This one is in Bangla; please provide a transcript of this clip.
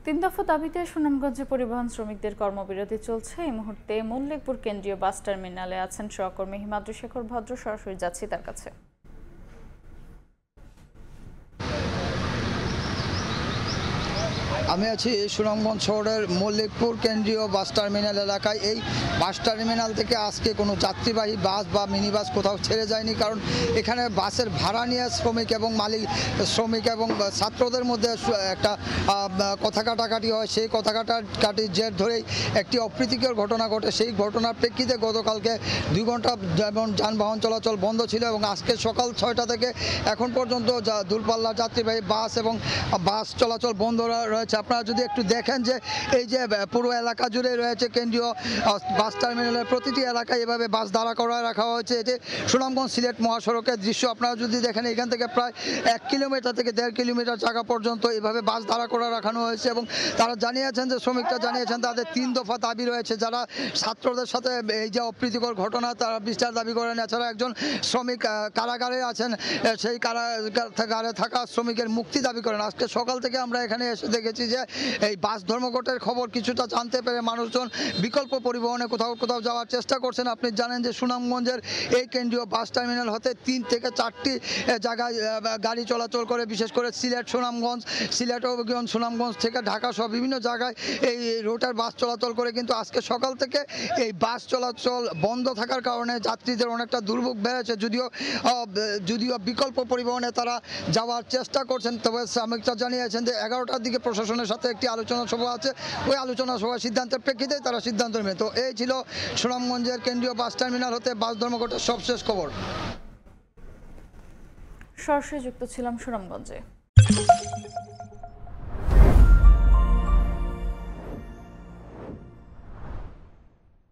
তিন দফা দাবিতে সুনামগঞ্জে পরিবহন শ্রমিকদের কর্মবিরতি চলছে। এই মুহূর্তে মল্লিকপুর কেন্দ্রীয় বাস টার্মিনালে আছেন সহকর্মী হিমাদ্রি শেখর ভদ্র। সরাসরি যাচ্ছি তার কাছে। আমি আছি সুনামগঞ্জ শহরের মল্লিকপুর কেন্দ্রীয় বাস টার্মিনাল এলাকায়। এই বাস টার্মিনাল থেকে আজকে কোনো যাত্রীবাহী বাস বা মিনি বাস কোথাও ছেড়ে যায়নি, কারণ এখানে বাসের ভাড়া নিয়ে শ্রমিক এবং ছাত্রদের মধ্যে একটা কথা কাটাকাটি হয়। সেই কথা কাটাকাটির জের ধরেই একটি অপ্রীতিকর ঘটনা ঘটে। সেই ঘটনার প্রেক্ষিতে গতকালকে 2 ঘন্টা যেমন যানবাহন চলাচল বন্ধ ছিল এবং আজকে সকাল 6টা থেকে এখন পর্যন্ত দূরপাল্লার যাত্রীবাহী বাস এবং বাস চলাচল বন্ধ রয়েছে। আপনারা যদি একটু দেখেন যে এই যে পুরো এলাকা জুড়ে রয়েছে কেন্দ্রীয় বাস টার্মিনালের প্রতিটি এলাকায় এভাবে বাস দাঁড়া করা রাখা হয়েছে। এটি সুনামগঞ্জ সিলেট মহাসড়কের দৃশ্য। আপনারা যদি দেখেন এখান থেকে প্রায় 1 কিলোমিটার থেকে 1.5 কিলোমিটার জায়গা পর্যন্ত এভাবে বাস দাঁড়া করা রাখানো হয়েছে এবং তারা জানিয়েছেন যে শ্রমিকরা জানিয়েছেন তাদের 3 দফা দাবি রয়েছে। যারা ছাত্রদের সাথে এই যে অপ্রীতিকর ঘটনা তারা বিচার দাবি করেন। এছাড়া একজন শ্রমিক কারাগারে আছেন, সেই কারাগারে থাকা শ্রমিকের মুক্তি দাবি করেন। আজকে সকাল থেকে আমরা এখানে এসে দেখেছি যে এই বাস ধর্মঘটের খবর কিছুটা জানতে পেরে মানুষজন বিকল্প পরিবহনে কোথাও যাওয়ার চেষ্টা করছেন। আপনি জানেন যে সুনামগঞ্জের এই কেন্দ্রীয় বাস টার্মিনাল হতে 3 থেকে 4টি জায়গায় গাড়ি চলাচল করে, বিশেষ করে সিলেট সুনামগঞ্জ থেকে ঢাকা সহ বিভিন্ন জায়গায় এই রুটের বাস চলাচল করে। কিন্তু আজকে সকাল থেকে এই বাস চলাচল বন্ধ থাকার কারণে যাত্রীদের অনেকটা দুর্ভোগ বেড়েছে। যদিও বিকল্প পরিবহনে তারা যাওয়ার চেষ্টা করছেন, তবে শ্রমিকরা জানিয়েছেন যে 11টার দিকে প্রশাসনের সাথে একটি আলোচনা সভা আছে। ওই আলোচনা সভার সিদ্ধান্তের প্রেক্ষিতে তারা সিদ্ধান্ত নেবে। তো এই ছিল সুনামগঞ্জের কেন্দ্রীয় বাস টার্মিনাল হতে বাস ধর্মঘটের সবশেষ খবর। সরাসরি যুক্ত ছিলাম সুনামগঞ্জে।